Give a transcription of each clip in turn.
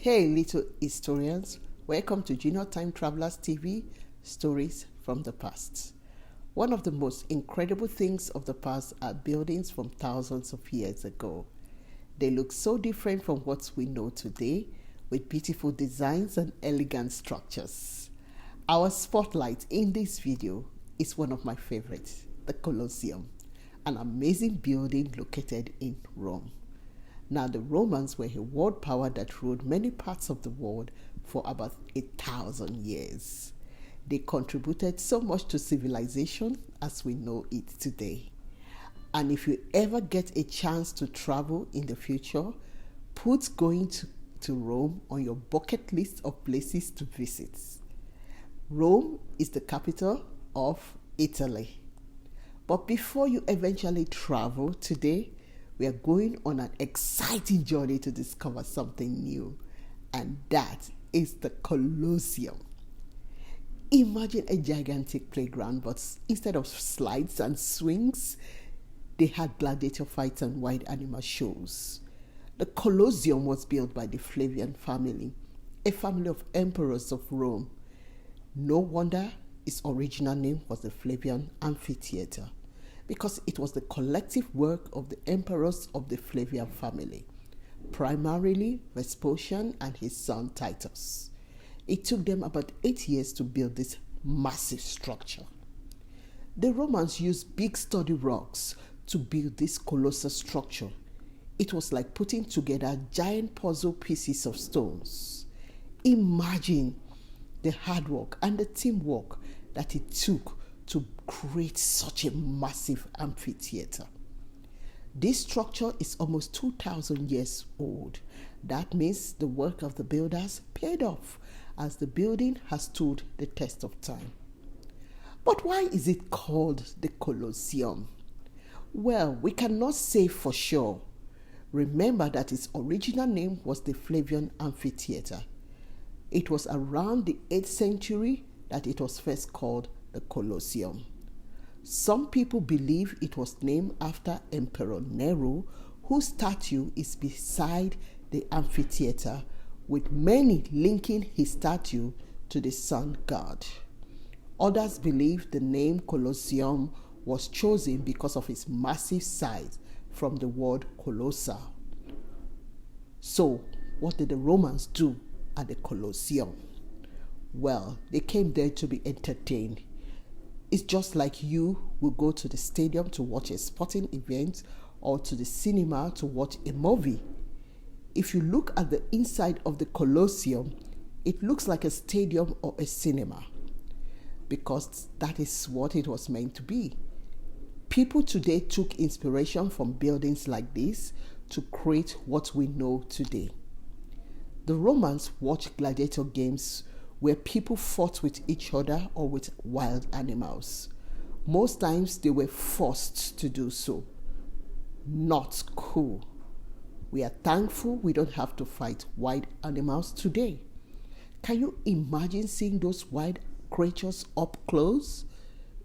Hey, little historians, welcome to Junior Time Travelers TV Stories from the Past. One of the most incredible things of the past are buildings from thousands of years ago. They look so different from what we know today, with beautiful designs and elegant structures. Our spotlight in this video is one of my favorites, the Colosseum, an amazing building located in Rome. Now, the Romans were a world power that ruled many parts of the world for about 1,000 years. They contributed so much to civilization as we know it today. And if you ever get a chance to travel in the future, put going to Rome on your bucket list of places to visit. Rome is the capital of Italy. But before you eventually travel today, we are going on an exciting journey to discover something new, and that is the Colosseum. Imagine a gigantic playground, but instead of slides and swings, they had gladiator fights and wild animal shows. The Colosseum was built by the Flavian family, a family of emperors of Rome. No wonder its original name was the Flavian Amphitheater, because it was the collective work of the emperors of the Flavian family, primarily Vespasian and his son Titus. It took them about 8 years to build this massive structure. The Romans used big sturdy rocks to build this colossal structure. It was like putting together giant puzzle pieces of stones. Imagine the hard work and the teamwork that it took to create such a massive amphitheater. This structure is almost 2,000 years old. That means the work of the builders paid off, as the building has stood the test of time. But why is it called the Colosseum? Well, we cannot say for sure. Remember that its original name was the Flavian Amphitheater. It was around the 8th century that it was first called the Colosseum. Some people believe it was named after Emperor Nero, whose statue is beside the amphitheater, with many linking his statue to the sun god. Others believe the name Colosseum was chosen because of its massive size, from the word colossa. So, what did the Romans do at the Colosseum? Well, they came there to be entertained. It's just like you will go to the stadium to watch a sporting event or to the cinema to watch a movie. If you look at the inside of the Colosseum, it looks like a stadium or a cinema, because that is what it was meant to be. People today took inspiration from buildings like this to create what we know today. The Romans watched gladiator games where people fought with each other or with wild animals. Most times they were forced to do so. Not cool. We are thankful we don't have to fight wild animals today. Can you imagine seeing those wild creatures up close?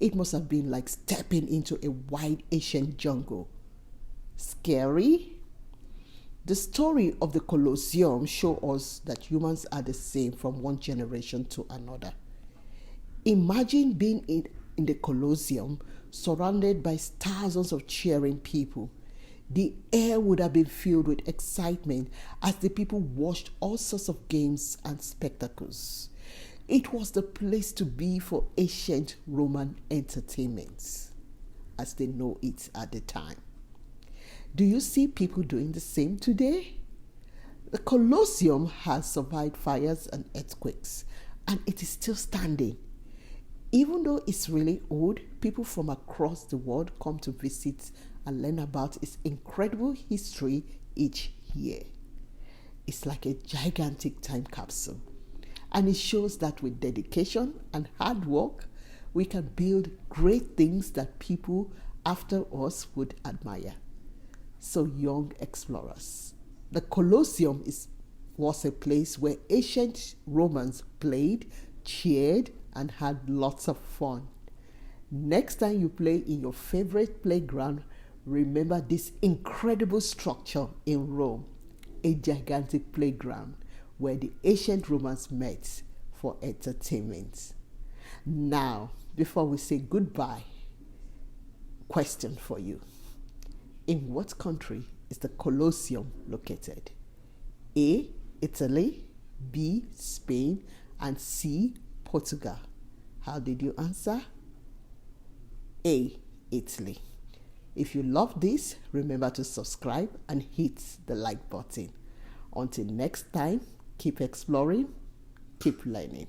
It must have been like stepping into a wild ancient jungle. Scary? The story of the Colosseum shows us that humans are the same from one generation to another. Imagine being in the Colosseum, surrounded by thousands of cheering people. The air would have been filled with excitement as the people watched all sorts of games and spectacles. It was the place to be for ancient Roman entertainment, as they know it at the time. Do you see people doing the same today? The Colosseum has survived fires and earthquakes, and it is still standing. Even though it's really old, people from across the world come to visit and learn about its incredible history each year. It's like a gigantic time capsule, and it shows that with dedication and hard work, we can build great things that people after us would admire. So, young explorers, the Colosseum was a place where ancient Romans played, cheered, and had lots of fun. Next time you play in your favorite playground, remember this incredible structure in Rome, a gigantic playground where the ancient Romans met for entertainment. Now, before we say goodbye, question for you. In what country is the Colosseum located? A. Italy, B. Spain, and C. Portugal. How did you answer? A. Italy. If you love this, remember to subscribe and hit the like button. Until next time, keep exploring, keep learning.